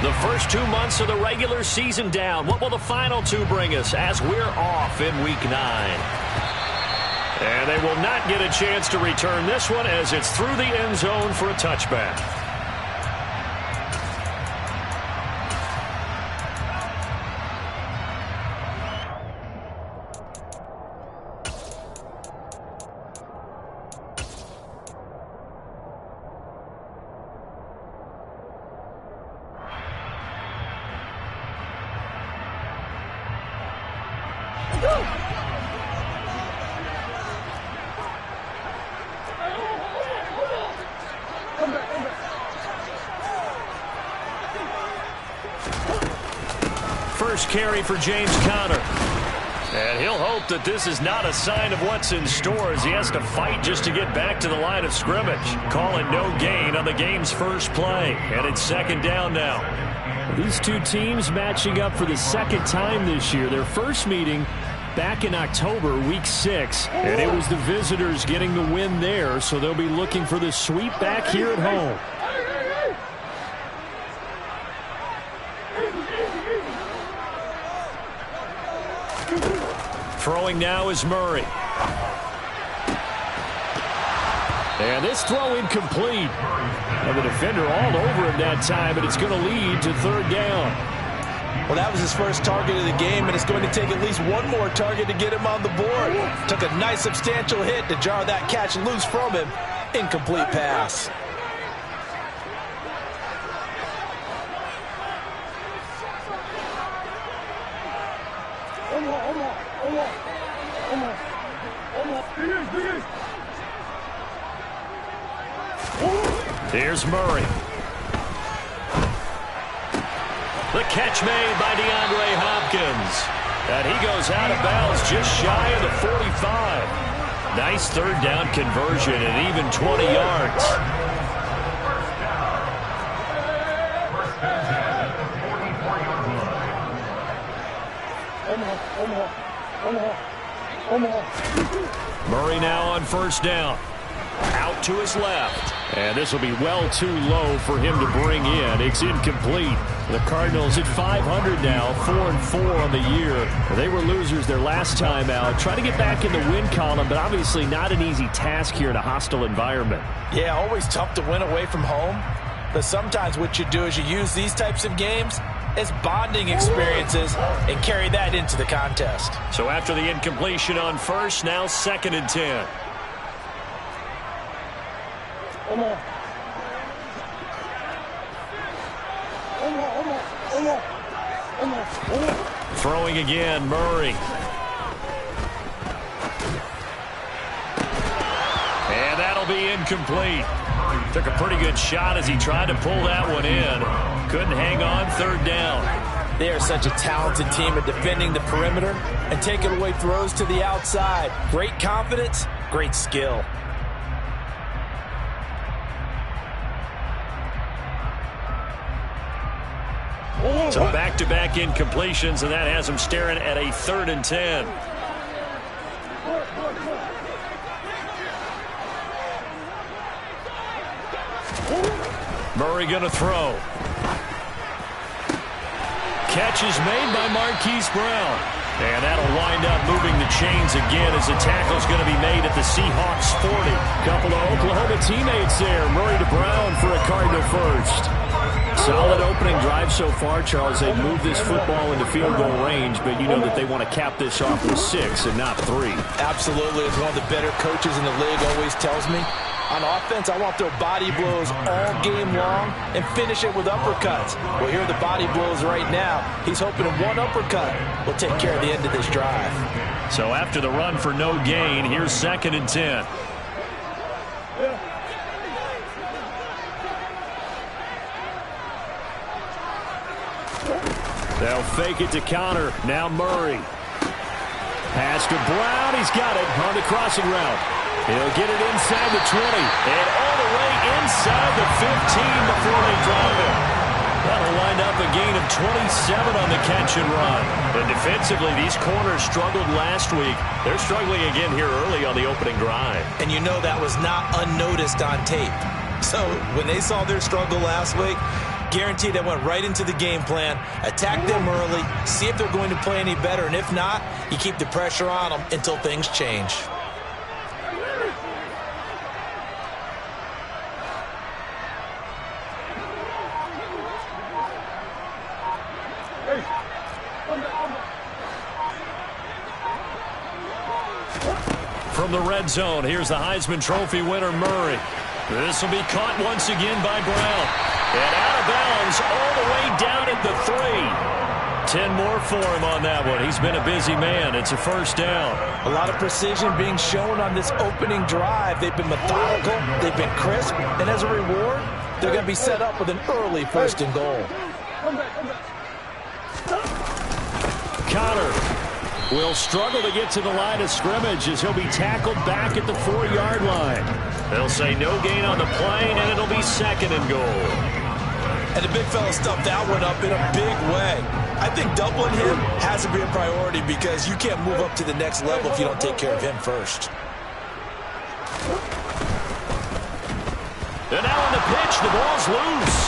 The first 2 months of the regular season down. What will the final two bring us as we're off in Week 9? And they will not get a chance to return this one as it's through the end zone for a touchback. First carry for James Conner. And he'll hope that this is not a sign of what's in store as he has to fight just to get back to the line of scrimmage. Calling no gain on the game's first play. And it's second down now. These two teams matching up for the second time this year. Their first meeting back in October, Week 6. And it was the visitors getting the win there, so they'll be looking for the sweep back here at home. Throwing now is Murray. And this throw incomplete. And the defender all over him that time, but it's going to lead to third down. Well, that was his first target of the game, and it's going to take at least one more target to get him on the board. Took a nice substantial hit to jar that catch loose from him. Incomplete pass. Here's Murray. The catch made by DeAndre Hopkins. And he goes out of bounds just shy of the 45. Nice third down conversion and even 20 yards. Murray now on first down. Out to his left. And this will be well too low for him to bring in. It's incomplete. The Cardinals at 500 now, 4-4 on the year. They were losers their last time out. Try to get back in the win column, but obviously not an easy task here in a hostile environment. Yeah, always tough to win away from home. But sometimes what you do is you use these types of games as bonding experiences and carry that into the contest. So after the incompletion on first, now 2nd and 10. Throwing again, Murray. And that'll be incomplete. Took a pretty good shot as he tried to pull that one in. Couldn't hang on, third down. They are such a talented team at defending the perimeter and taking away throws to the outside. Great confidence, great skill. So back-to-back incompletions, and that has him staring at a 3rd and 10. Murray going to throw. Catch is made by Marquise Brown. And that'll wind up moving the chains again as the tackle's going to be made at the Seahawks 40. Couple of Oklahoma teammates there. Murray to Brown for a Cardinal first. Solid opening drive so far, Charles. They've moved this football into field goal range, but you know that they want to cap this off with 6 and not 3. Absolutely. As one of the better coaches in the league always tells me, on offense, I want their body blows all game long and finish it with uppercuts. Well, here are the body blows right now. He's hoping that one uppercut will take care of the end of this drive. So after the run for no gain, here's 2nd and 10. They'll fake it to Conner. Now Murray. Pass to Brown. He's got it on the crossing route. He'll get it inside the 20. And all the way inside the 15 before they drop it. That'll wind up a gain of 27 on the catch and run. And defensively, these corners struggled last week. They're struggling again here early on the opening drive. And you know that was not unnoticed on tape. So when they saw their struggle last week, Guaranteed that went right into the game plan. Attack them early, see if they're going to play any better, and if not, you keep the pressure on them until things change. From the red zone, here's the Heisman Trophy winner, Murray. This will be caught once again by Brown. And out of bounds all the way down at the 3. 10 more for him on that one. He's been a busy man. It's a first down. A lot of precision being shown on this opening drive. They've been methodical, they've been crisp, and as a reward, they're going to be set up with an early first and goal. Connor will struggle to get to the line of scrimmage as he'll be tackled back at the 4-yard line. They'll say no gain on the play, and it'll be second and goal. And the big fella stuffed that one up in a big way. I think doubling him has to be a priority because you can't move up to the next level if you don't take care of him first. And now on the pitch, the ball's loose.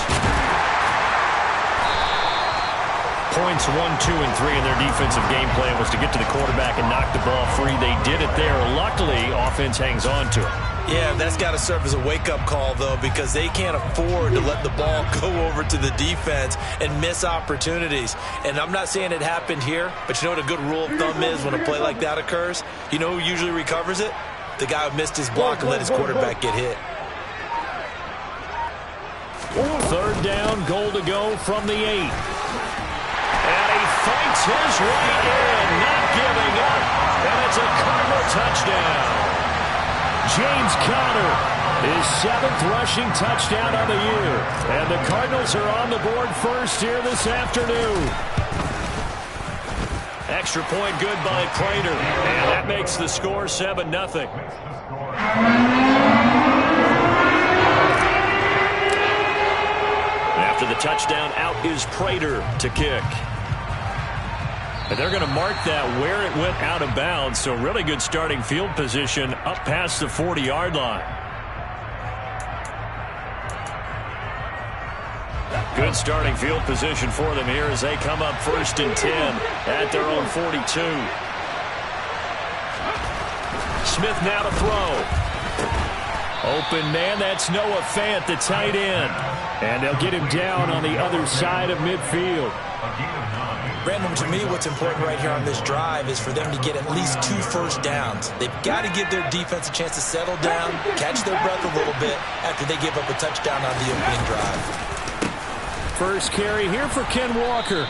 Points 1, 2, and 3 in their defensive game plan was to get to the quarterback and knock the ball free. They did it there. Luckily, offense hangs on to it. Yeah, that's got to serve as a wake-up call, though, because they can't afford to let the ball go over to the defense and miss opportunities. And I'm not saying it happened here, but you know what a good rule of thumb is when a play like that occurs? You know who usually recovers it? The guy who missed his block and let his quarterback get hit. Third down, goal to go from the 8. And he fights his way in, not giving up. And it's a Cardinal touchdown. James Conner, his 7th rushing touchdown of the year. And the Cardinals are on the board first here this afternoon. Extra point good by Prater. And that makes the score 7-0. After the touchdown, out is Prater to kick. And they're going to mark that where it went out of bounds, so really good starting field position up past the 40-yard line. Good starting field position for them here as they come up 1st and 10 at their own 42. Smith now to throw. Open man, that's Noah Fant, the tight end. And they'll get him down on the other side of midfield. Brandon, to me, what's important right here on this drive is for them to get at least 2 first downs. They've got to give their defense a chance to settle down, catch their breath a little bit after they give up a touchdown on the opening drive. First carry here for Ken Walker.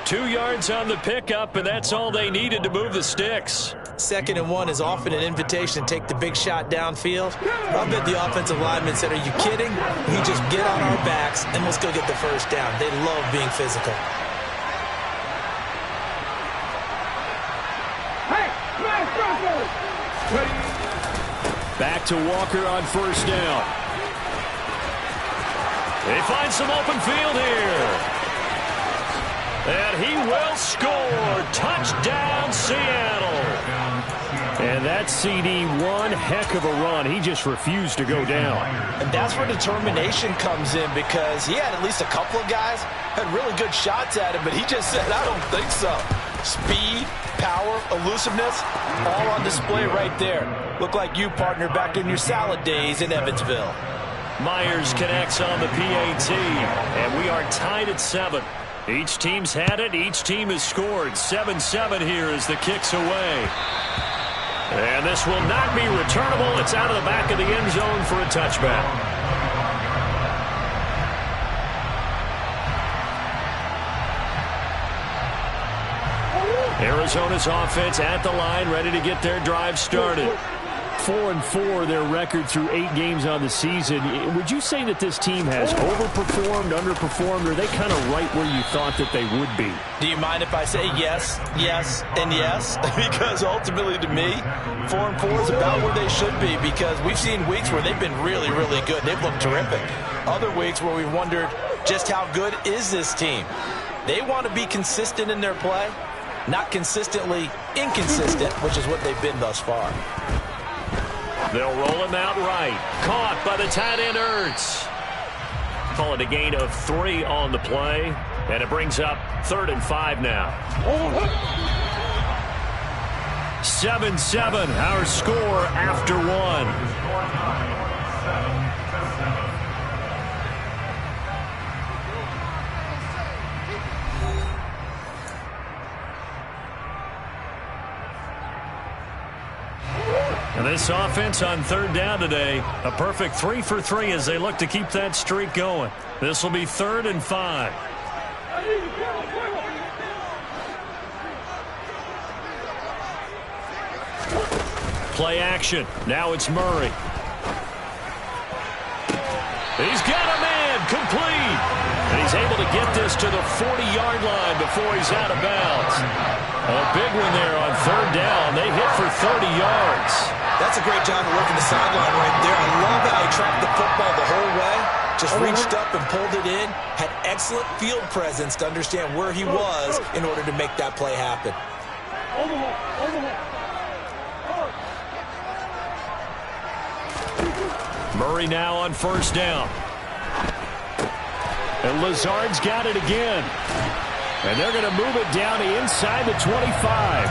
2 yards on the pickup, and that's all they needed to move the sticks. 2nd and 1 is often an invitation to take the big shot downfield. I bet the offensive linemen said, are you kidding? We just get on our backs, and let's go get the first down. They love being physical. Back to Walker on first down. They find some open field here. And he will score. Touchdown, Seattle. And that CD, one heck of a run. He just refused to go down. And that's where determination comes in, because he had at least a couple of guys had really good shots at him, but he just said, I don't think so. Speed, power, elusiveness, all on display right there. Look like you, partner, back in your salad days in Evansville. Myers connects on the PAT, and we are tied at 7. Each team's had it. Each team has scored. 7-7 here as the kick's away. And this will not be returnable. It's out of the back of the end zone for a touchback. Arizona's offense at the line, ready to get their drive started. 4-4 their record through 8 games on the season. Would you say that this team has overperformed, underperformed, or are they kind of right where you thought that they would be? Do you mind if I say yes, yes, and yes? Because ultimately to me, 4-4 is about where they should be, because we've seen weeks where they've been really, really good. They've looked terrific. Other weeks where we've wondered just how good is this team. They want to be consistent in their play, not consistently inconsistent, which is what they've been thus far. They'll roll him out right. Caught by the tight end, Ertz. Call it a gain of 3 on the play. And it brings up 3rd and 5 now. 7-7, our score after 1. And this offense on 3rd down today, a perfect 3 for 3 as they look to keep that streak going. This will be 3rd and 5. Play action. Now it's Murray. He's got a man complete. And he's able to get this to the 40-yard line before he's out of bounds. A big one there on 3rd down. They hit for 30 yards. That's a great job of working the sideline right there. I love how he tracked the football the whole way. Just reached up and pulled it in. Had excellent field presence to understand where he was in order to make that play happen. Murray now on 1st down. And Lazard's got it again. And they're going to move it down to inside the 25.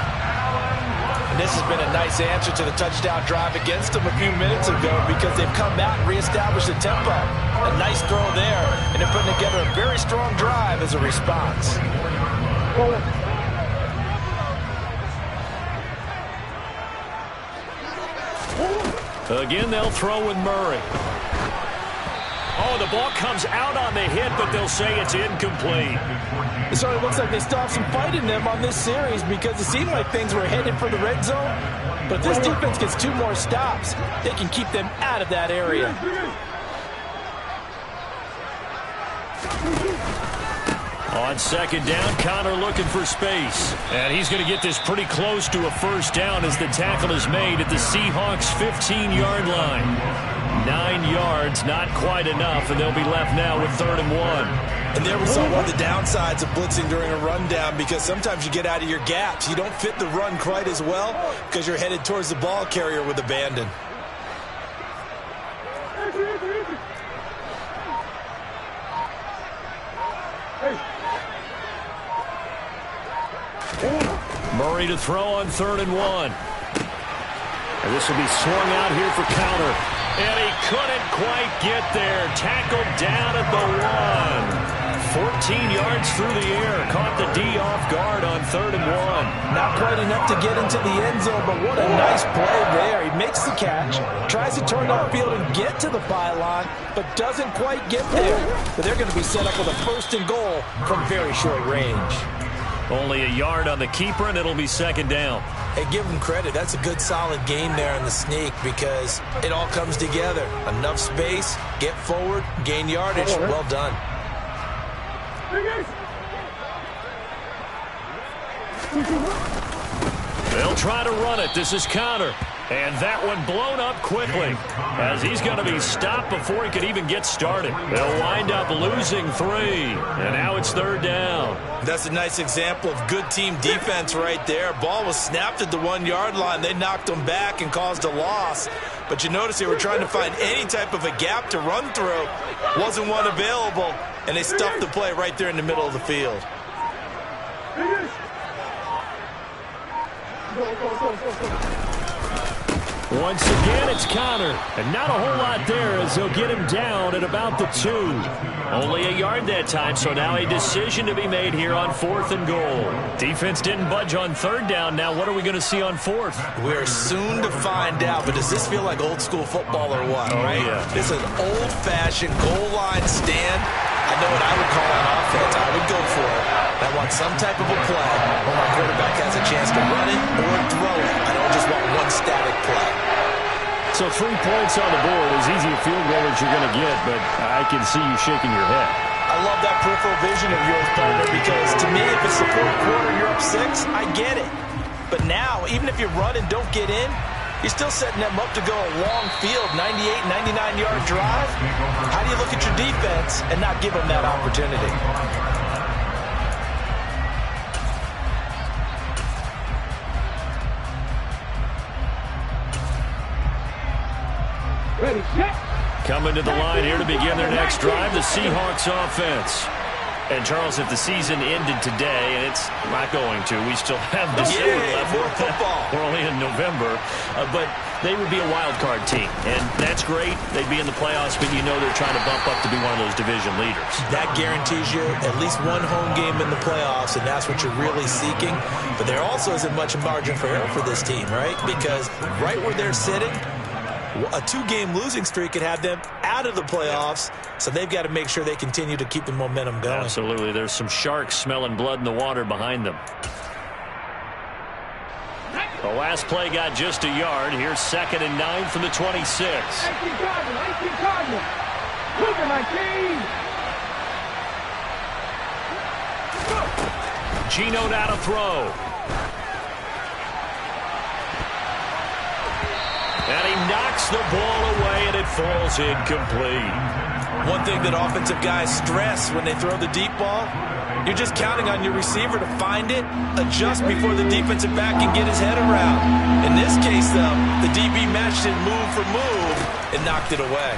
And this has been a nice answer to the touchdown drive against them a few minutes ago because they've come back and reestablished the tempo. A nice throw there, and they're putting together a very strong drive as a response. Again, they'll throw with Murray. Oh, the ball comes out on the hit, but they'll say it's incomplete. It sort of looks like they still have some fight in them on this series because it seemed like things were headed for the red zone. But if this defense gets 2 more stops, they can keep them out of that area. On 2nd down, Connor looking for space. And he's going to get this pretty close to a 1st down as the tackle is made at the Seahawks' 15-yard line. 9 yards, not quite enough, and they'll be left now with 3rd and 1. And there we saw one of the downsides of blitzing during a rundown because sometimes you get out of your gaps. You don't fit the run quite as well because you're headed towards the ball carrier with abandon. Murray to throw on 3rd and 1. And this will be swung out here for counter. And he couldn't quite get there. Tackled down at the 1. 14 yards through the air. Caught the D off guard on 3rd and 1. Not quite enough to get into the end zone, but what a nice play there. He makes the catch, tries to turn upfield and get to the pylon, but doesn't quite get there. But they're going to be set up with a 1st and goal from very short range. Only a yard on the keeper, and it'll be 2nd down. Hey, give him credit. That's a good, solid game there in the sneak because it all comes together. Enough space, get forward, gain yardage. Well done. They'll try to run it. This is counter. And that one blown up quickly as he's going to be stopped before he could even get started. They'll wind up losing 3. And now it's 3rd down. That's a nice example of good team defense right there. Ball was snapped at the 1-yard line. They knocked them back and caused a loss. But you notice they were trying to find any type of a gap to run through. Wasn't one available, and they stuffed the play right there in the middle of the field. Once again, it's Connor. And not a whole lot there as they'll get him down at about the 2. Only a yard that time, so now a decision to be made here on 4th and goal. Defense didn't budge on 3rd down. Now what are we going to see on 4th? We're soon to find out, but does this feel like old school football or what, right? Yeah. This is an old-fashioned goal line stand. I know what I would call on offense. I would go for it. I want some type of a play where my quarterback has a chance to run it or throw it. I don't just want one static play. So 3 points on the board, as easy a field goal as you're going to get, but I can see you shaking your head. I love that peripheral vision of yours, partner, because to me, if it's the 4th quarter, you're up 6, I get it. But now, even if you run and don't get in, you're still setting them up to go a long field, 98, 99-yard drive. How do you look at your defense and not give them that opportunity? Ready, set. Coming to the line here to begin their next drive, the Seahawks offense. And, Charles, if the season ended today, and it's not going to, we still have December left. More football. We're only in November. But they would be a wild card team. And that's great. They'd be in the playoffs, but you know they're trying to bump up to be one of those division leaders. That guarantees you at least one home game in the playoffs, and that's what you're really seeking. But there also isn't much margin for error for this team, right? Because right where they're sitting, a 2-game losing streak could have them out of the playoffs, so they've got to make sure they continue to keep the momentum going. Absolutely. There's some sharks smelling blood in the water behind them. The last play got just a yard. Here's 2nd and 9 from the 26. 18 Cardinals. Look at my team. Geno now to throw. And he knocks the ball away, and it falls incomplete. One thing that offensive guys stress when they throw the deep ball, you're just counting on your receiver to find it, adjust before the defensive back can get his head around. In this case, though, the DB matched it move for move and knocked it away.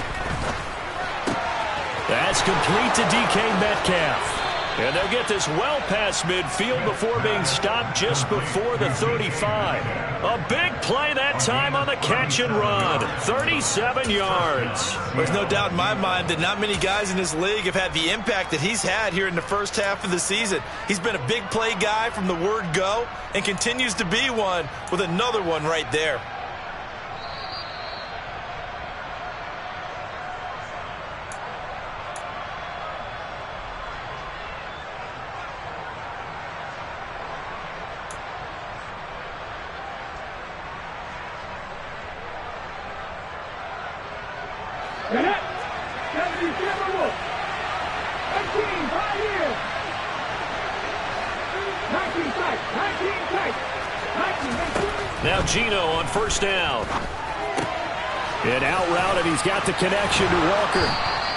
That's complete to DK Metcalf. And they'll get this well past midfield before being stopped just before the 35. A big play that time on the catch and run. 37 yards. There's no doubt in my mind that not many guys in this league have had the impact that he's had here in the first half of the season. He's been a big play guy from the word go and continues to be one with another one right there. Now Geno on 1st down. An out route, and he's got the connection to Walker.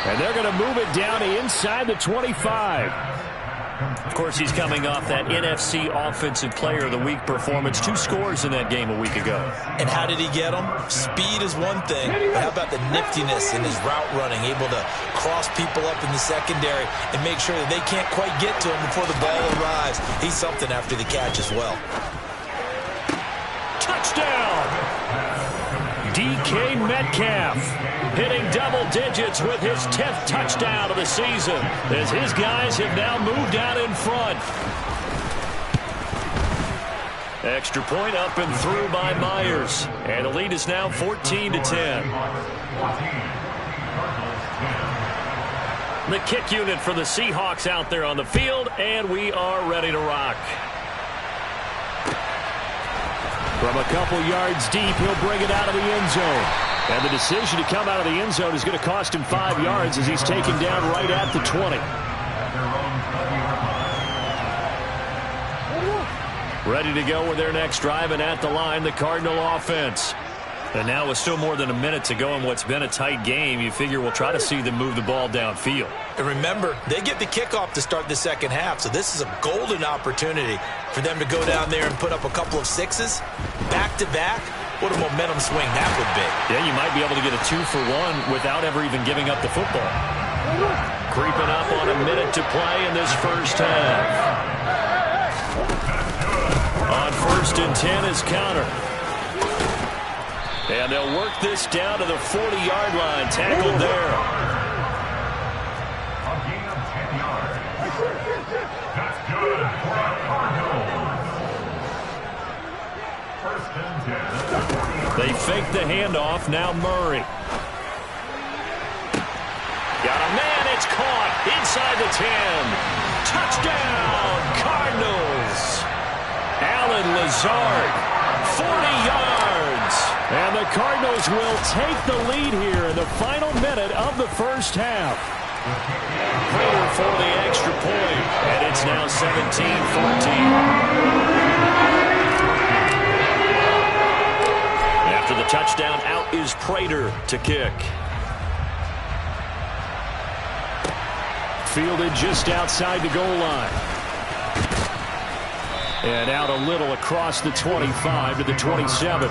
And they're going to move it down inside the 25. Of course, he's coming off that NFC Offensive Player of the Week performance. 2 scores in that game a week ago. And how did he get them? Speed is one thing, but how about the niftiness in his route running? Able to cross people up in the secondary and make sure that they can't quite get to him before the ball arrives. He's something after the catch as well. Touchdown! DK Metcalf hitting double digits with his 10th touchdown of the season as his guys have now moved out in front. Extra point up and through by Myers. And the lead is now 14-10. The kick unit for the Seahawks out there on the field, and we are ready to rock. From a couple yards deep, he'll bring it out of the end zone. And the decision to come out of the end zone is going to cost him 5 yards as he's taken down right at the 20. Ready to go with their next drive, and at the line, the Cardinal offense. And now with still more than a minute to go in what's been a tight game, you figure we'll try to see them move the ball downfield. And remember, they get the kickoff to start the second half, so this is a golden opportunity for them to go down there and put up a couple of sixes back-to-back. What a momentum swing that would be. Yeah, you might be able to get a 2-for-1 without ever even giving up the football. Creeping up on a minute to play in this first half. On 1st and 10 is counter. And they'll work this down to the 40-yard line. Tackled there. A gain of 10 yards. That's good for a Cardinal. 1st and 10. They fake the handoff. Now Murray. Got a man. It's caught inside the 10. Touchdown, Cardinals. Allen Lazard, 40 yards. And the Cardinals will take the lead here in the final minute of the first half. Prater for the extra point, and it's now 17-14. After the touchdown, out is Prater to kick. Fielded just outside the goal line. And out a little across the 25 to the 27.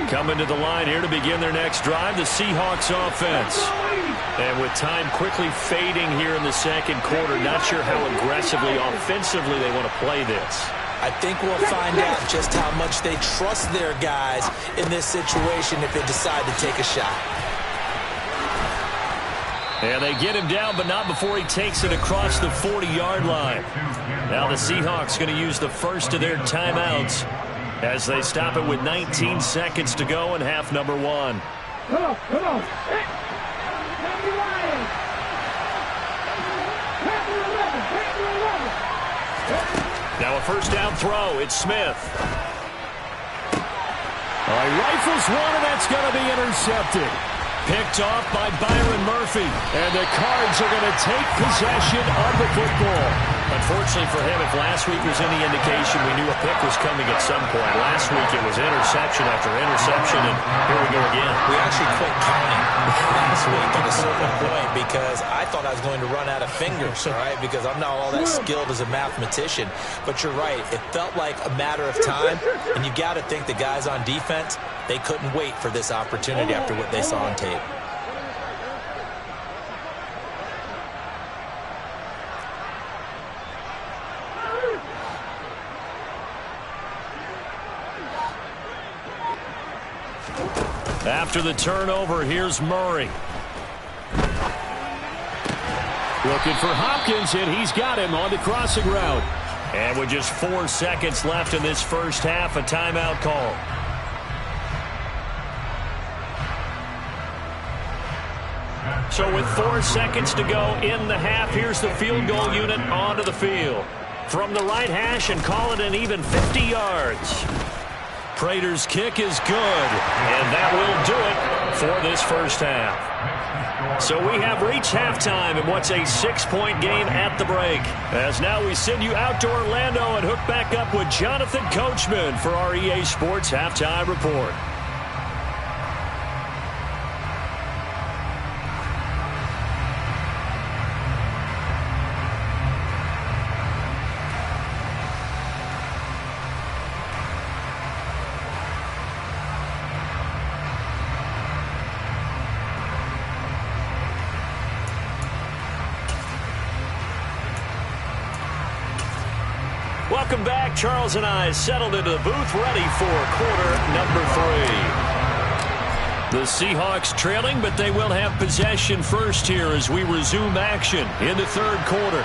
Coming to the line here to begin their next drive, the Seahawks offense. And with time quickly fading here in the second quarter, not sure how aggressively, offensively they want to play this. I think we'll find out just how much they trust their guys in this situation if they decide to take a shot. And they get him down, but not before he takes it across the 40-yard line. Now the Seahawks going to use the first of their timeouts as they stop it with 19 seconds to go in half number one. Come on, come on. Now a first down throw. It's Smith. All right, rifles one, and that's going to be intercepted. Picked off by Byron Murphy. And the Cards are going to take possession of the football. Unfortunately for him, if last week was any indication, we knew a pick was coming at some point. Last week it was interception after interception, and here we go again. We actually quit counting last week at a certain point because I thought I was going to run out of fingers, all right, because I'm not all that skilled as a mathematician. But you're right. It felt like a matter of time, and you got to think the guys on defense, they couldn't wait for this opportunity after what they saw on tape. After the turnover, here's Murray. Looking for Hopkins, and he's got him on the crossing route. And with just 4 seconds left in this first half, a timeout call. So with 4 seconds to go in the half, here's the field goal unit onto the field. From the right hash, and call it an even 50 yards. Prater's kick is good, and that will do it for this first half. So we have reached halftime in what's a 6-point game at the break. As now we send you out to Orlando and hook back up with Jonathan Coachman for our EA Sports Halftime Report. Welcome back. Charles and I settled into the booth, ready for quarter number 3. The Seahawks trailing, but they will have possession first here as we resume action in the third quarter.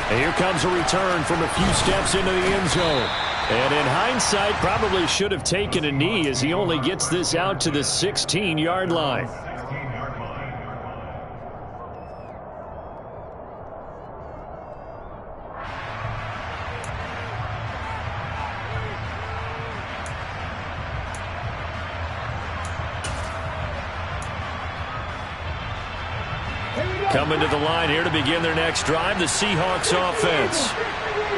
And here comes a return from a few steps into the end zone. And in hindsight, probably should have taken a knee as he only gets this out to the 16-yard line. Coming to the line here to begin their next drive, the Seahawks offense.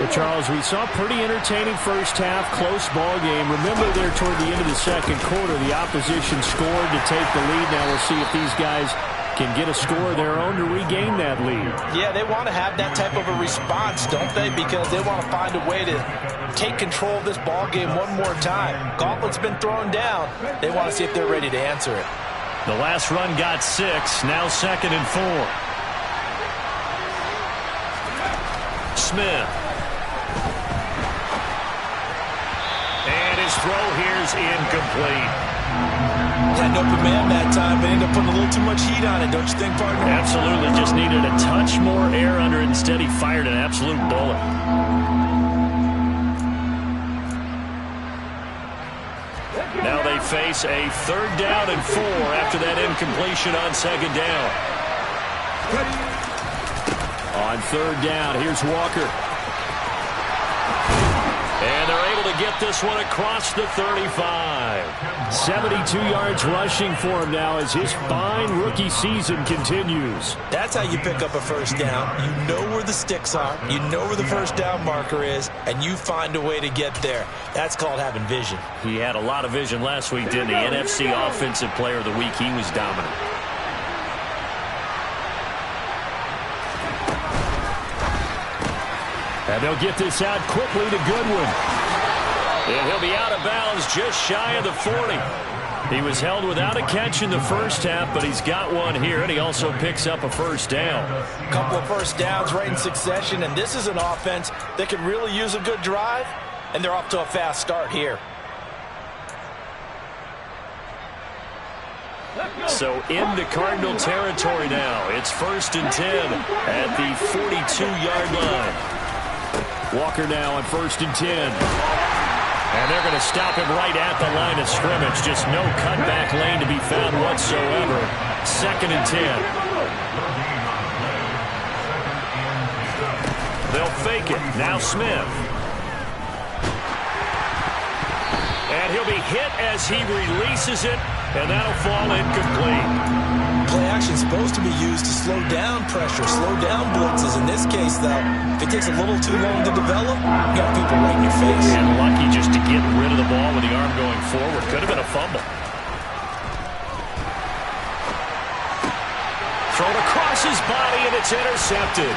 Well, Charles, we saw a pretty entertaining first half, close ball game. Remember there toward the end of the second quarter, the opposition scored to take the lead. Now we'll see if these guys can get a score of their own to regain that lead. Yeah, they want to have that type of a response, don't they? Because they want to find a way to take control of this ball game one more time. Gauntlet's been thrown down. They want to see if they're ready to answer it. The last run got 6, now 2nd and 4. Smith. And his throw here's incomplete. Had an open man that time, but ended up putting a little too much heat on it, don't you think, partner? Absolutely, just needed a touch more air under it. Instead, he fired an absolute bullet. Now they face a 3rd down and 4 after that incompletion on 2nd down. On 3rd down, here's Walker. And they're able to get this one across the 35. 72 yards rushing for him now as his fine rookie season continues. That's how you pick up a first down. You know where the sticks are. You know where the first down marker is, and you find a way to get there. That's called having vision. He had a lot of vision last week, didn't he? NFC Offensive Player of the Week. He was dominant. And they'll get this out quickly to Goodwin. And he'll be out of bounds just shy of the 40. He was held without a catch in the first half, but he's got one here, and he also picks up a first down. A couple of first downs right in succession, and this is an offense that could really use a good drive, and they're off to a fast start here. So into Cardinal territory now. It's 1st and 10 at the 42-yard line. Walker now on 1st and 10. And they're going to stop him right at the line of scrimmage. Just no cutback lane to be found whatsoever. 2nd and 10. They'll fake it. Now Smith. And he'll be hit as he releases it. And that'll fall incomplete. Play action is supposed to be used to slow down pressure, slow down blitzes. In this case, though, if it takes a little too long to develop, you got people right in your face. And lucky just to get rid of the ball with the arm going forward. Could have been a fumble. Thrown across his body, and it's intercepted.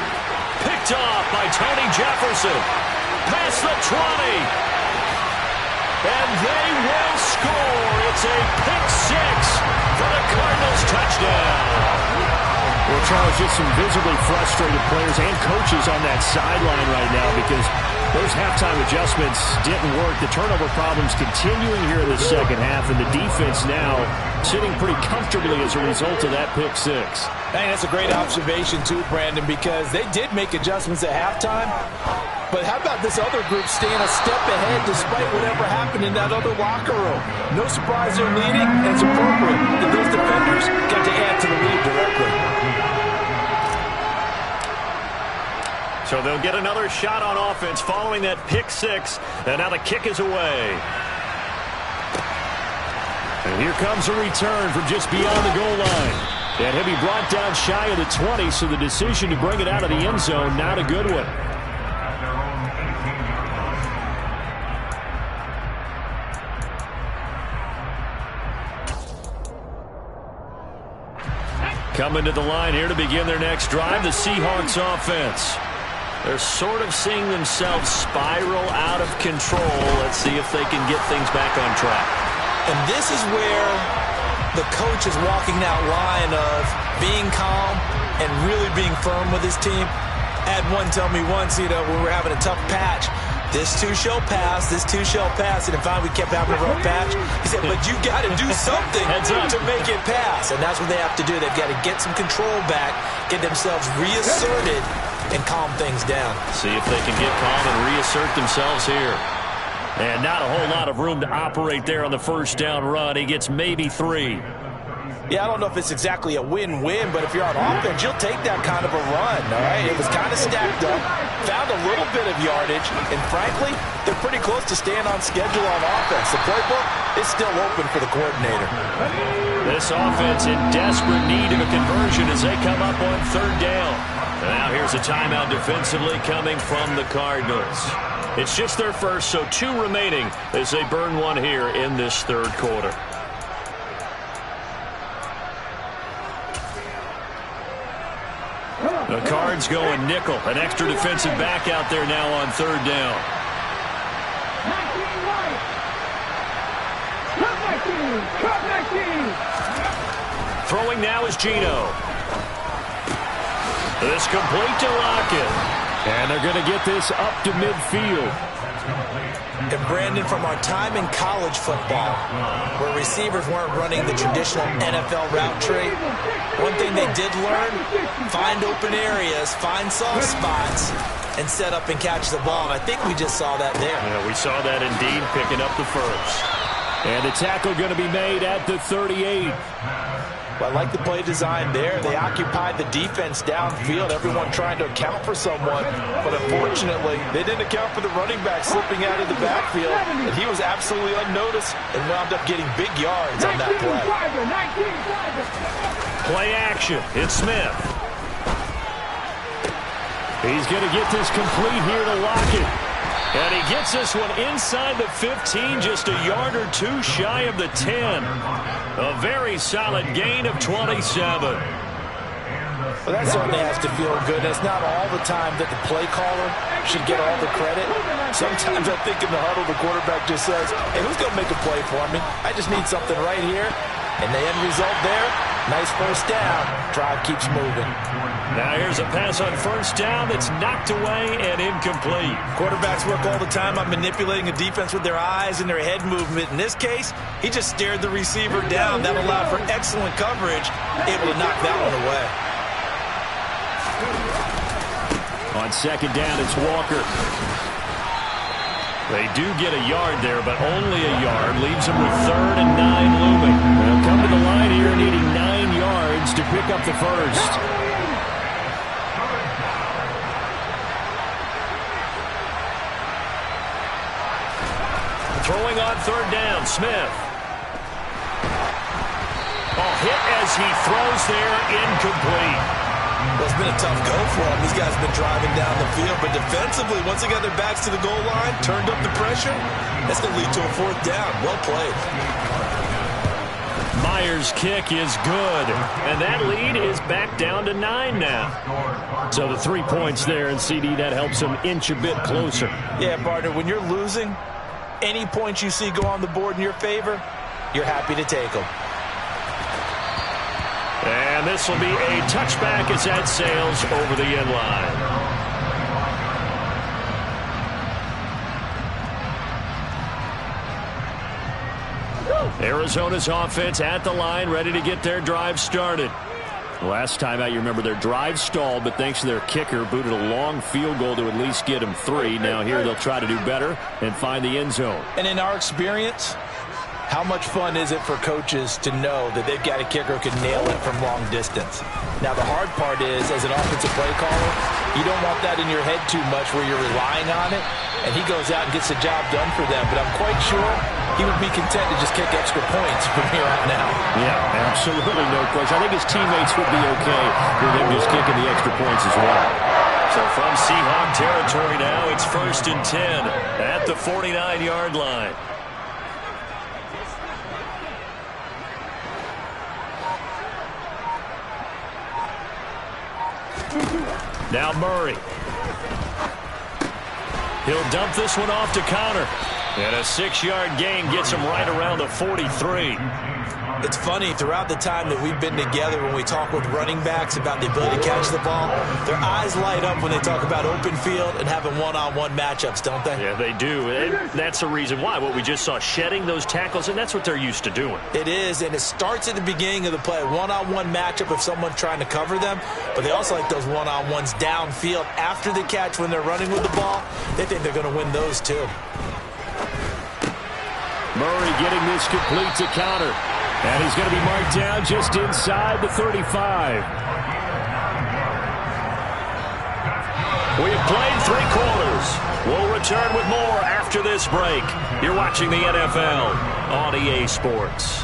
Picked off by Tony Jefferson. Past the 20. And they will score. It's a pick six for the Cardinals touchdown. Well, Charles, just some visibly frustrated players and coaches on that sideline right now because those halftime adjustments didn't work. The turnover problems continuing here in the second half, and the defense now sitting pretty comfortably as a result of that pick six. Hey, that's a great observation, too, Brandon, because they did make adjustments at halftime. But how about this other group staying a step ahead despite whatever happened in that other locker room? No surprise they're leading, and it's appropriate that those defenders got to add to the lead directly. So they'll get another shot on offense following that pick six, and now the kick is away. And here comes a return from just beyond the goal line. And he'll be brought down shy of the 20, so the decision to bring it out of the end zone, not a good one. Coming to the line here to begin their next drive, the Seahawks offense. They're sort of seeing themselves spiral out of control. Let's see if they can get things back on track. And this is where the coach is walking that line of being calm and really being firm with his team. I had one tell me once, when we were having a tough patch, this too shall pass, this too shall pass. And finally we kept having a rough patch. He said, but you got to do something to make it pass. And that's what they have to do. They've got to get some control back, get themselves reasserted, and calm things down. See if they can get calm and reassert themselves here. And not a whole lot of room to operate there on the first down run. He gets maybe 3. Yeah, I don't know if it's exactly a win-win, but if you're on offense, you'll take that kind of a run, all right? It was kind of stacked up, found a little bit of yardage, and frankly, they're pretty close to staying on schedule on offense. The playbook is still open for the coordinator. This offense in desperate need of a conversion as they come up on 3rd down. And now here's a timeout defensively coming from the Cardinals. It's just their first, so 2 remaining as they burn one here in this 3rd quarter. The Cards going nickel. An extra defensive back out there now on 3rd down. Throwing now is Geno. This complete to Lockett. And they're going to get this up to midfield. And Brandon, from our time in college football, where receivers weren't running the traditional NFL route tree, one thing they did learn, find open areas, find soft spots, and set up and catch the ball. And I think we just saw that there. Yeah, we saw that indeed, picking up the first. And the tackle going to be made at the 38. Well, I like the play design there. They occupied the defense downfield, everyone trying to account for someone. But unfortunately, they didn't account for the running back slipping out of the backfield. And he was absolutely unnoticed and wound up getting big yards on that play. Play action. It's Smith. He's going to get this complete here to Lockett. And he gets this one inside the 15, just a yard or 2 shy of the 10. A very solid gain of 27. Well, that certainly has to feel good. It's not all the time that the play caller should get all the credit. Sometimes I think in the huddle, the quarterback just says, hey, who's going to make a play for me? I just need something right here. And the end result there, nice first down. Drive keeps moving. Now here's a pass on first down that's knocked away and incomplete. Quarterbacks work all the time on manipulating a defense with their eyes and their head movement. In this case, he just stared the receiver down. That allowed for excellent coverage, able to knock that one away. On second down, it's Walker. They do get a yard there, but only a yard. Leaves them with 3rd and 9 looming. They'll come to the line here needing 9 yards to pick up the first. Throwing on 3rd down, Smith. Oh, hit as he throws there, incomplete. Well, it's been a tough go for them. These guys have been driving down the field, but defensively, once they got their backs to the goal line, turned up the pressure, that's going to lead to a 4th down. Well played. Myers' kick is good, and that lead is back down to 9 now. So the 3 points there, and CD, that helps them inch a bit closer. Yeah, partner, when you're losing, any points you see go on the board in your favor, you're happy to take them. And this will be a touchback as that sails over the end line. Arizona's offense at the line, ready to get their drive started. Last time out, you remember their drive stalled, but thanks to their kicker, booted a long field goal to at least get them 3. Now here they'll try to do better and find the end zone. And in our experience, how much fun is it for coaches to know that they've got a kicker who can nail it from long distance? Now, the hard part is, as an offensive play caller, you don't want that in your head too much where you're relying on it, and he goes out and gets the job done for them. But I'm quite sure he would be content to just kick extra points from here on out. Yeah, absolutely no question. I think his teammates would be okay with him just kicking the extra points as well. So from Seahawk territory now, it's 1st and 10 at the 49-yard line. Now Murray. He'll dump this one off to Connor. And a 6-yard gain gets him right around the 43. It's funny, throughout the time that we've been together, when we talk with running backs about the ability to catch the ball, their eyes light up when they talk about open field and having one-on-one matchups, don't they? Yeah, they do. And that's the reason why. What we just saw, shedding those tackles, and that's what they're used to doing. It is, and it starts at the beginning of the play. One-on-one matchup of someone trying to cover them, but they also like those one-on-ones downfield after the catch when they're running with the ball. They think they're going to win those, too. Murray getting this complete to Connor. And he's going to be marked down just inside the 35. We have played 3 quarters. We'll return with more after this break. You're watching the NFL on EA Sports.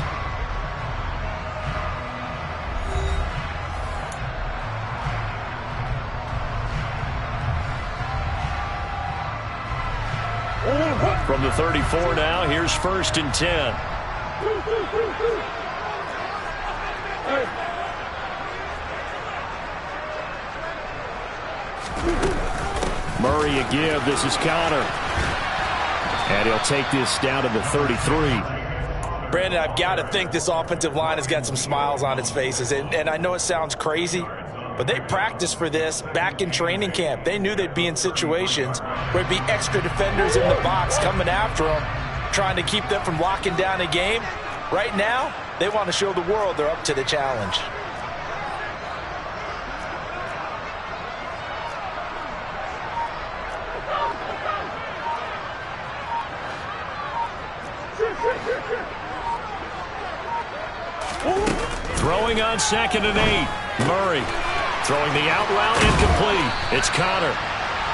From the 34 now, here's 1st and 10. Murray a give. This is Connor. And he'll take this down to the 33. Brandon, I've got to think this offensive line has got some smiles on its faces. And I know it sounds crazy, but they practiced for this back in training camp. They knew they'd be in situations where it'd be extra defenders in the box coming after them, trying to keep them from locking down a game. Right now, they want to show the world they're up to the challenge. Throwing on 2nd and 8. Murray throwing the out route incomplete. It's Connor.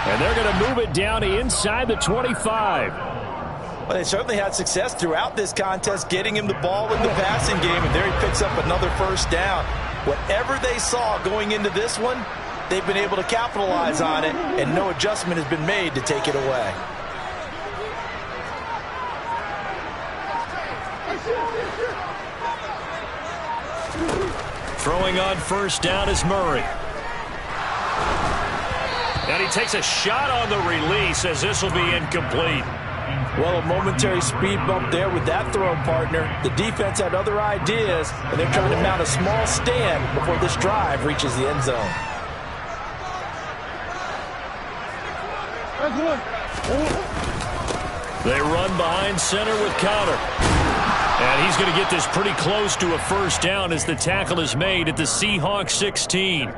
And they're going to move it down to inside the 25. Well, they certainly had success throughout this contest, getting him the ball in the passing game, and there he picks up another 1st down. Whatever they saw going into this one, they've been able to capitalize on it, and no adjustment has been made to take it away. Throwing on 1st down is Murray. And he takes a shot on the release as this will be incomplete. Well, a momentary speed bump there with that throw, partner. The defense had other ideas, and they're trying to mount a small stand before this drive reaches the end zone. They run behind center with Connor. And he's going to get this pretty close to a first down as the tackle is made at the Seahawks 16.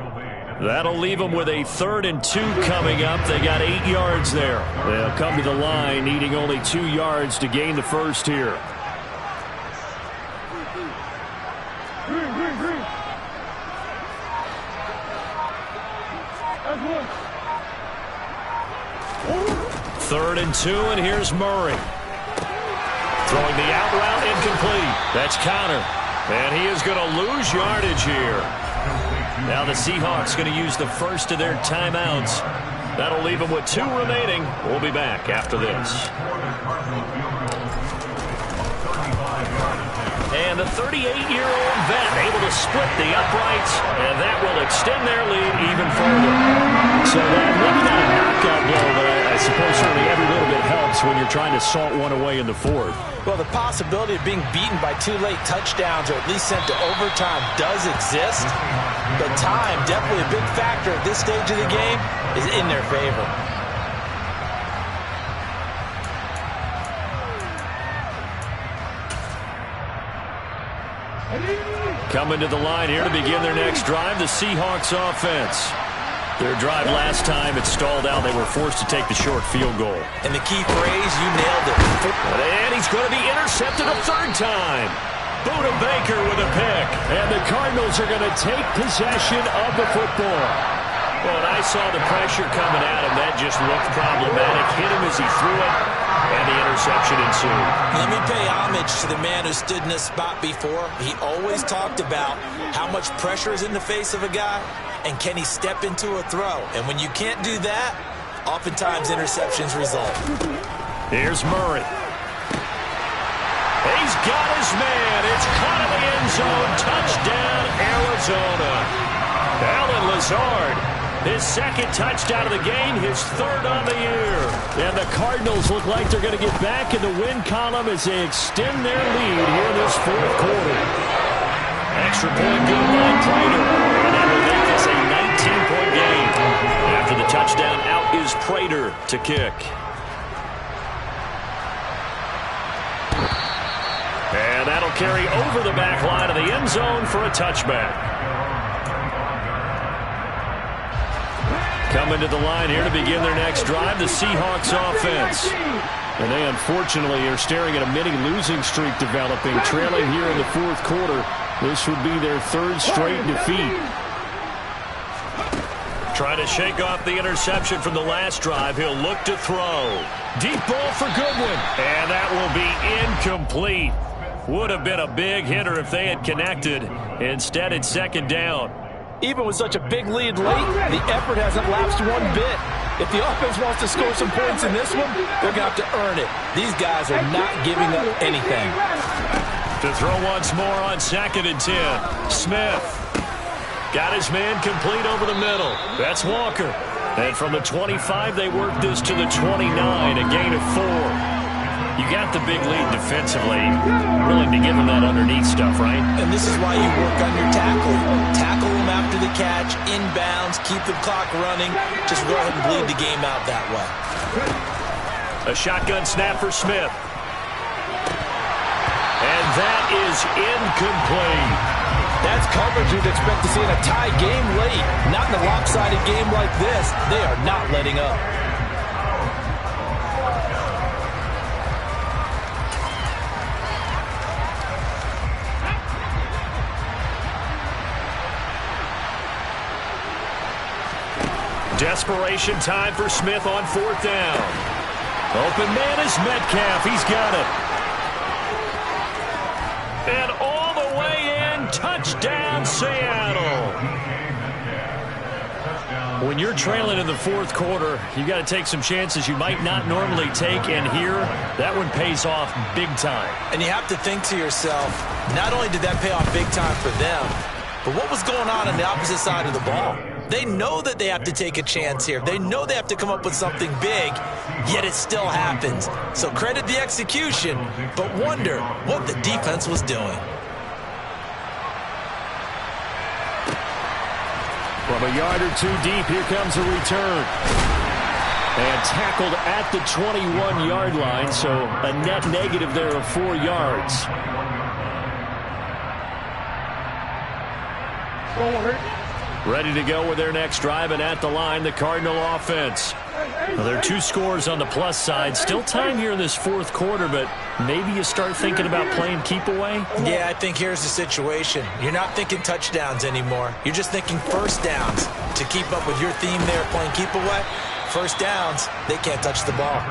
That'll leave them with a 3rd and 2 coming up. They got 8 yards there. They'll come to the line needing only 2 yards to gain the first here. Third and 2, and here's Murray. Throwing the out route incomplete. That's Connor. And he is going to lose yardage here. Now the Seahawks going to use the first of their timeouts. That'll leave them with 2 remaining. We'll be back after this. And the 38-year-old vet able to split the uprights, and that will extend their lead even further. So maybe not a knockout blow, but I suppose certainly every little bit helps when you're trying to salt one away in the 4th. Well, the possibility of being beaten by 2 late touchdowns or at least sent to overtime does exist. But time, definitely a big factor at this stage of the game, is in their favor. Coming to the line here to begin their next drive, the Seahawks offense. Their drive last time, it stalled out. They were forced to take the short field goal. And the key phrase, you nailed it. And he's going to be intercepted a 3rd time. Buda Baker with a pick. And the Cardinals are going to take possession of the football. Well, and I saw the pressure coming at him. That just looked problematic. Hit him as he threw it, and the interception ensued. Let me pay homage to the man who stood in this spot before. He always talked about how much pressure is in the face of a guy, and can he step into a throw. And when you can't do that, oftentimes interceptions result. Here's Murray. He's got his man. It's caught in the end zone. Touchdown, Arizona. Allen Lazard, his 2nd touchdown of the game, his 3rd on the year. And the Cardinals look like they're going to get back in the win column as they extend their lead here in this 4th quarter. Extra point good by Prater. And that will make this a 19-point game. After the touchdown, out is Prater to kick. And that'll carry over the back line of the end zone for a touchback. Coming to the line here to begin their next drive, the Seahawks offense. And they unfortunately are staring at a mini losing streak developing, trailing here in the 4th quarter. This would be their 3rd straight defeat. Trying to shake off the interception from the last drive. He'll look to throw. Deep ball for Goodwin. And that will be incomplete. Would have been a big hitter if they had connected. Instead, it's 2nd down. Even with such a big lead late, the effort hasn't lapsed one bit. If the offense wants to score some points in this one, they're going to have to earn it. These guys are not giving up anything. To throw once more on 2nd and 10. Smith got his man complete over the middle. That's Walker. And from the 25, they work this to the 29, a gain of 4. You got the big lead defensively. Willing to give them that underneath stuff, right? And this is why you work on your tackling. Tackle them after the catch, inbounds, keep the clock running. Just go ahead and bleed the game out that way. A shotgun snap for Smith. And that is incomplete. That's coverage you'd expect to see in a tie game late. Not in a lopsided game like this. They are not letting up. Desperation time for Smith on 4th down. Open man is Metcalf. He's got it. And all the way in, touchdown Seattle. When you're trailing in the 4th quarter, you got to take some chances you might not normally take, and here, that one pays off big time. And you have to think to yourself, not only did that pay off big time for them, but what was going on the opposite side of the ball? They know that they have to take a chance here. They know they have to come up with something big, yet it still happens. So credit the execution, but wonder what the defense was doing. From a yard or two deep, here comes a return. And tackled at the 21-yard line, so a net negative there of 4 yards. Ready to go with their next drive, and at the line, the Cardinal offense. Well, there are 2 scores on the plus side. Still time here in this fourth quarter, but maybe you start thinking about playing keep away? Yeah, I think here's the situation. You're not thinking touchdowns anymore. You're just thinking first downs. To keep up with your theme there, playing keep away, first downs, they can't touch the ball.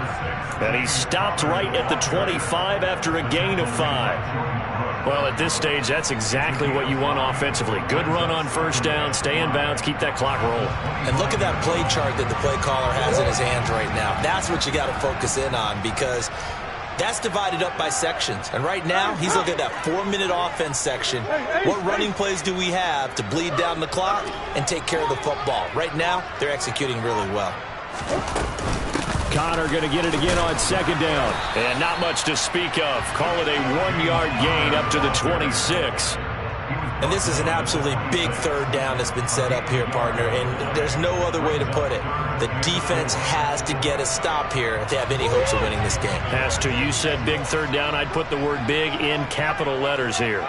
And he stopped right at the 25 after a gain of 5. Well, at this stage, that's exactly what you want offensively. Good run on first down, stay in bounds, keep that clock rolling. And look at that play chart that the play caller has in his hands right now. That's what you got to focus in on, because that's divided up by sections. And right now, he's looking at that 4-minute offense section. What running plays do we have to bleed down the clock and take care of the football? Right now, they're executing really well. Connor going to get it again on second down. And not much to speak of. Call it a 1-yard gain up to the 26. And this is an absolutely big third down that's been set up here, partner. And there's no other way to put it. The defense has to get a stop here if they have any hopes of winning this game. Has to. You said big third down. I'd put the word big in capital letters here.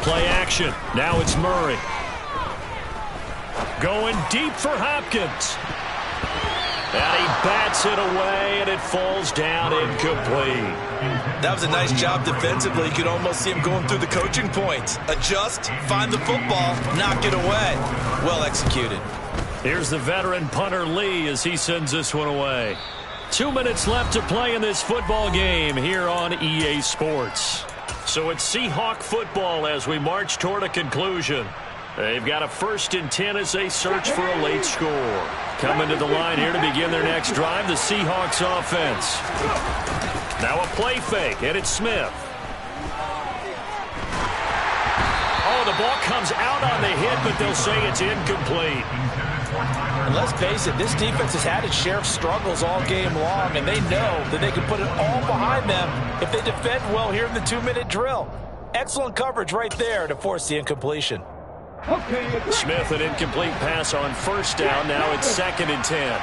Play action. Now it's Murray. Going deep for Hopkins. And he bats it away, and it falls down incomplete. That was a nice job defensively. You could almost see him going through the coaching points. Adjust, find the football, knock it away. Well executed. Here's the veteran punter Lee as he sends this one away. 2 minutes left to play in this football game here on EA Sports. So it's Seahawk football as we march toward a conclusion. They've got a 1st and 10 as they search for a late score. Coming to the line here to begin their next drive, the Seahawks offense. Now a play fake, and it's Smith. Oh, the ball comes out on the hit, but they'll say it's incomplete. And let's face it, this defense has had its share of struggles all game long, and they know that they can put it all behind them if they defend well here in the 2-minute drill. Excellent coverage right there to force the incompletion. Smith, an incomplete pass on first down. Now it's 2nd and 10.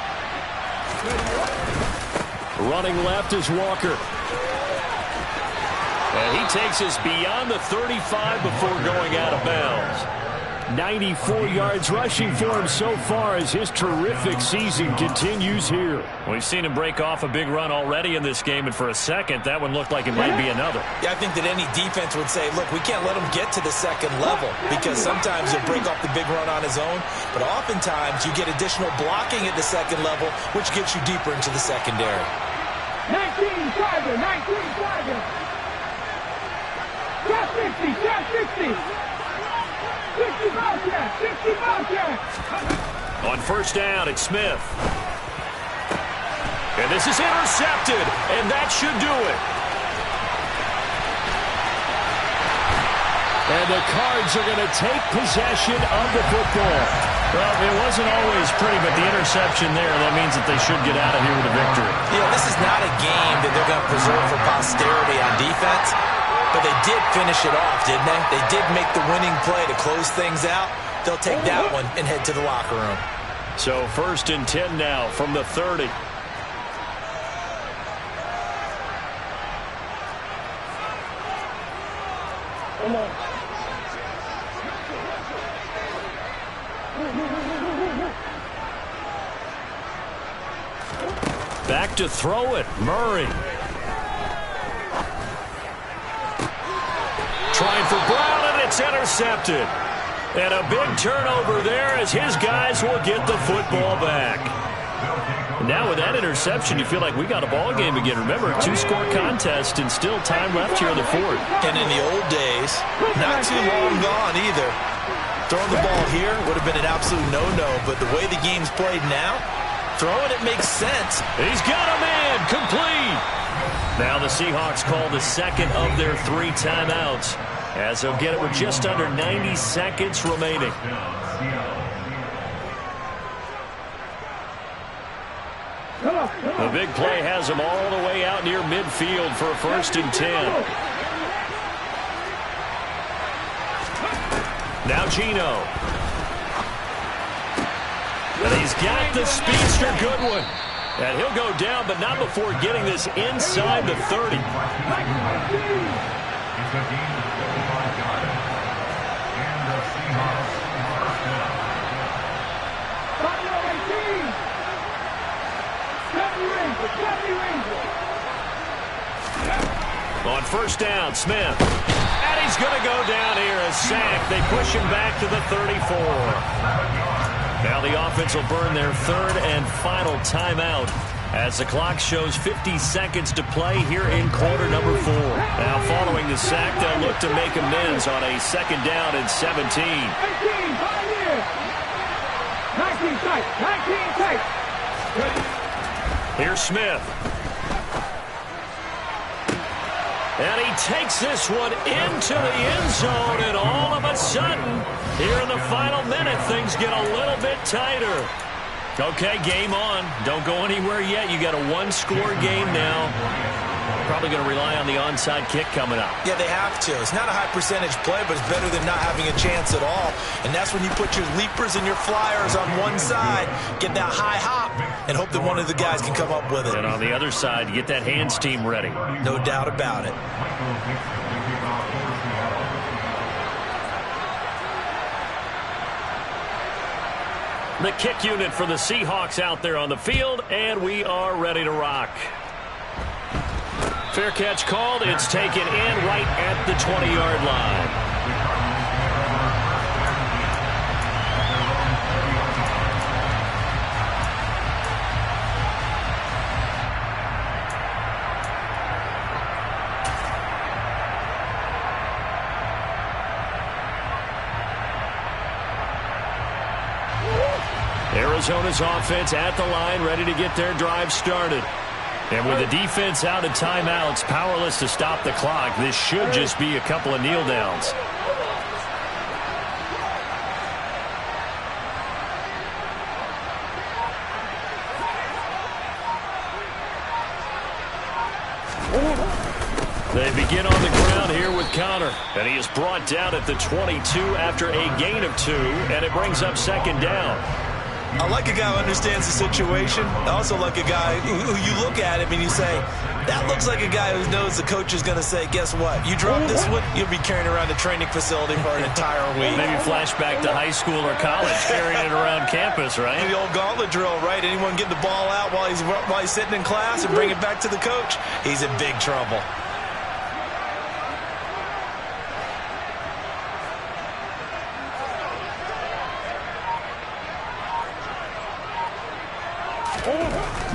Running left is Walker. And he takes us beyond the 35 before going out of bounds. 94 yards rushing for him so far as his terrific season continues here. We've seen him break off a big run already in this game, and for a second, that one looked like it might be another. Yeah, I think that any defense would say, look, we can't let him get to the second level, because sometimes he'll break off the big run on his own, but oftentimes you get additional blocking at the second level, which gets you deeper into the secondary. 19 Tiger, 19 Tiger. Shot 60, shot 60. 60 Bobcat, 60 Bobcat. On first down, it's Smith. And this is intercepted, and that should do it. And the Cards are going to take possession of the football. Well, it wasn't always pretty, but the interception there, that means that they should get out of here with a victory. Yeah, this is not a game that they're going to preserve for posterity on defense. But they did finish it off, didn't they? They did make the winning play to close things out. They'll take that one and head to the locker room. So 1st and 10 now from the 30. Back to throw it, Murray. Trying for Brown, and it's intercepted. And a big turnover there as his guys will get the football back. Now with that interception, you feel like we got a ball game again. Remember, 2-score contest and still time left here in the fourth. And in the old days, not too long gone either, Throwing the ball here would have been an absolute no-no, but the way the game's played now, throwing it makes sense. He's got a man, complete. Now the Seahawks call the second of their 3 timeouts, as they'll get it with just under 90 seconds remaining. The big play has him all the way out near midfield for a 1st and 10. Now Gino. And he's got the speedster Goodwin. And he'll go down, but not before getting this inside the 30. On 1st down, Smith. And he's going to go down here, a sack. They push him back to the 34. Now the offense will burn their 3rd and final timeout as the clock shows 50 seconds to play here in quarter number 4. Now following the sack, they'll look to make amends on a 2nd down and 17. 19 tight. 19 tight. Here's Smith. And he takes this one into the end zone, and all of a sudden, here in the final minute, things get a little bit tighter. Okay, game on. Don't go anywhere yet. You got a 1-score game now. Probably going to rely on the onside kick coming up. Yeah, they have to. It's not a high percentage play, but it's better than not having a chance at all. And that's when you put your leapers and your flyers on one side, get that high hop, and hope that one of the guys can come up with it. And on the other side, get that hands team ready. No doubt about it. The kick unit for the Seahawks out there on the field, and we are ready to rock. Fair catch called. It's taken in right at the 20-yard line. Arizona's offense at the line, ready to get their drive started. And with the defense out of timeouts, powerless to stop the clock, this should just be a couple of kneel downs. They begin on the ground here with Conner. And he is brought down at the 22 after a gain of 2, and it brings up 2nd down. I like a guy who understands the situation. I also like a guy who you look at him and you say, that looks like a guy who knows the coach is going to say, guess what? You drop this one, you'll be carrying around the training facility for an entire week. Maybe flashback to high school or college, carrying it around campus, right? The old gauntlet drill, right? Anyone get the ball out while he's sitting in class and bring it back to the coach? He's in big trouble.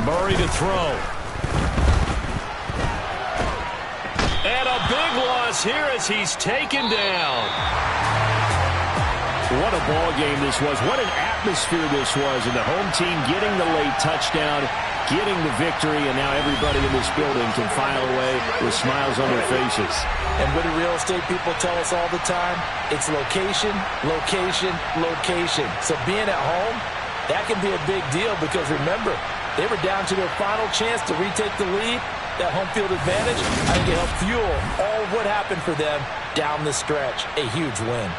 Murray to throw. And a big loss here as he's taken down. What a ball game this was. What an atmosphere this was. And the home team getting the late touchdown, getting the victory, and now everybody in this building can file away with smiles on their faces. And what do real estate people tell us all the time? It's location, location, location. So being at home, that can be a big deal because remember, they were down to their final chance to retake the lead. That home field advantage, I think it helped fuel all of what happened for them down the stretch. A huge win.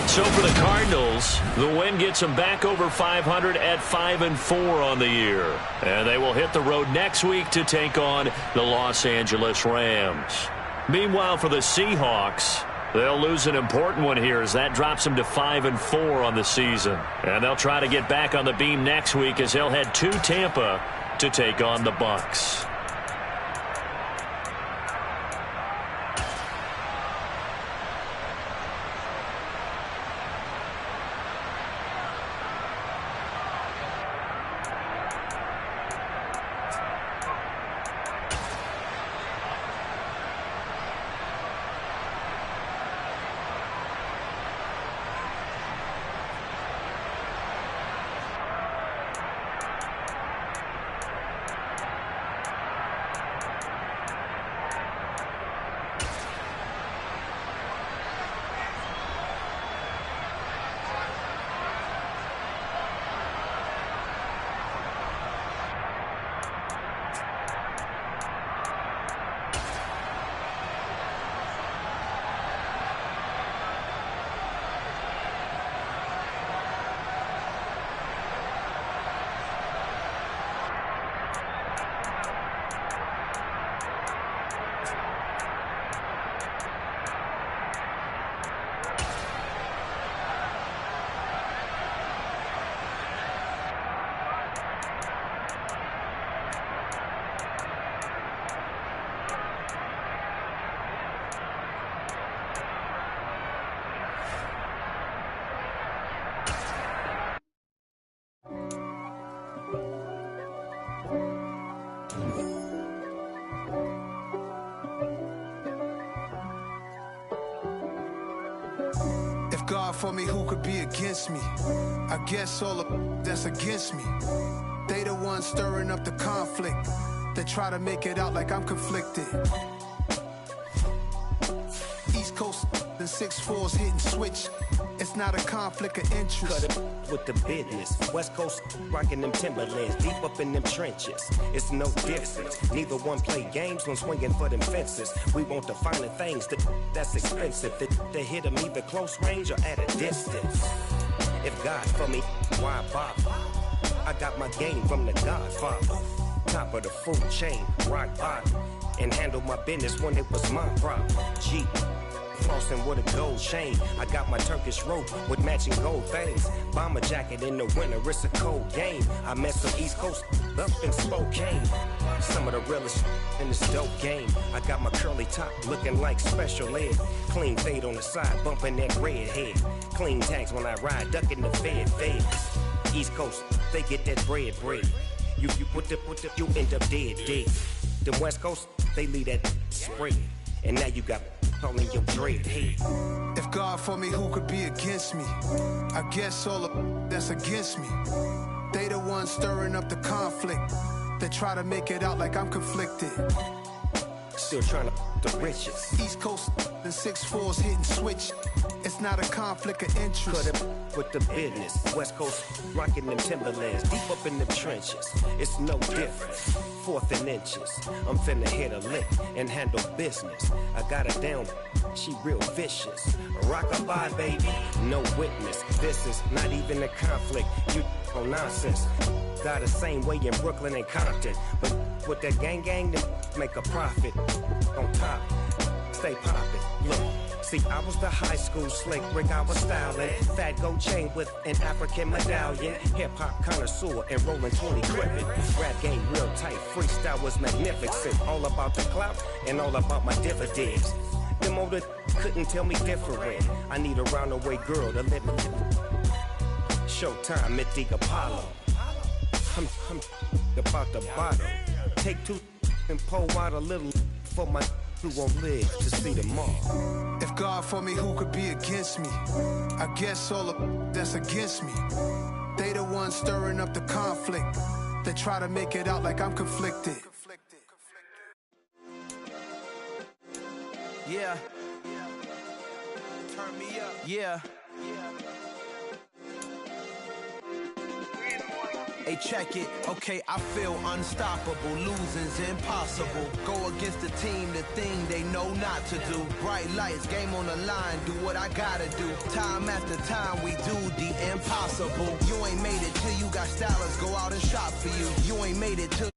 So for the Cardinals, the win gets them back over 500 at 5-4 on the year. And they will hit the road next week to take on the Los Angeles Rams. Meanwhile, for the Seahawks, they'll lose an important one here as that drops them to 5-4 on the season. And they'll try to get back on the beam next week as they'll head to Tampa to take on the Bucs. If God for me, who could be against me? I guess all the that's against me. They the ones stirring up the conflict. They try to make it out like I'm conflicted. East Coast and 6'4's hitting switch. It's not a conflict of interest. Cut it with the business. West Coast rocking them Timberlands, deep up in them trenches. It's no difference. Neither one play games when swinging for them fences. We want the finer things that's expensive. They hit them either close range or at a distance. If God for me, why bother? I got my game from the Godfather. Top of the food chain, rock bottom. And handle my business when it was my problem. G. Flossing with a gold chain. I got my Turkish rope with matching gold things. Bomber jacket in the winter, it's a cold game. I met some East Coast up in Spokane. Some of the realest in this dope game. I got my curly top looking like special ed. Clean fade on the side, bumping that red head. Clean tags when I ride, ducking the feds. East Coast, they get that bread. You put the, you end up dead. Then West Coast, they leave that spread. And now you got calling your dread head. If God for me, who could be against me? I guess all the that's against me. They the ones stirring up the conflict. They try to make it out like I'm conflicted. Still trying to the riches. East Coast and 6'4's hitting switch. It's not a conflict of interest. Cut it with the business. West Coast rocking them Timberlands, deep up in them trenches. It's no difference. 4th and inches. I'm finna hit a lick and handle business. I got her down, she real vicious. Rock-a-bye, baby, no witness. This is not even a conflict. You on nonsense. Got the same way in Brooklyn and Compton. But with that gang, then make a profit. On top, stay poppin'. Look. See, I was the high school slick Rick, I was styling. Fat gold chain with an African medallion. Hip-hop connoisseur and rolling 20 crippin'. Rap game real tight, freestyle was magnificent. All about the clout and all about my dividends. Them older couldn't tell me different. I need a roundaway girl to let me. Showtime at the Apollo. I'm about the bottom. Take 2 and pour out a little for my who won't live to see tomorrow. If God for me, who could be against me? I guess all the that's against me. They the ones stirring up the conflict. They try to make it out like I'm conflicted. Yeah. Turn me up. Yeah. Hey, check it. Okay, I feel unstoppable. Losing's impossible. Go against the team, the thing they know not to do. Bright lights, game on the line. Do what I gotta do. Time after time, we do the impossible. You ain't made it till you got stylers. Go out and shop for you. You ain't made it till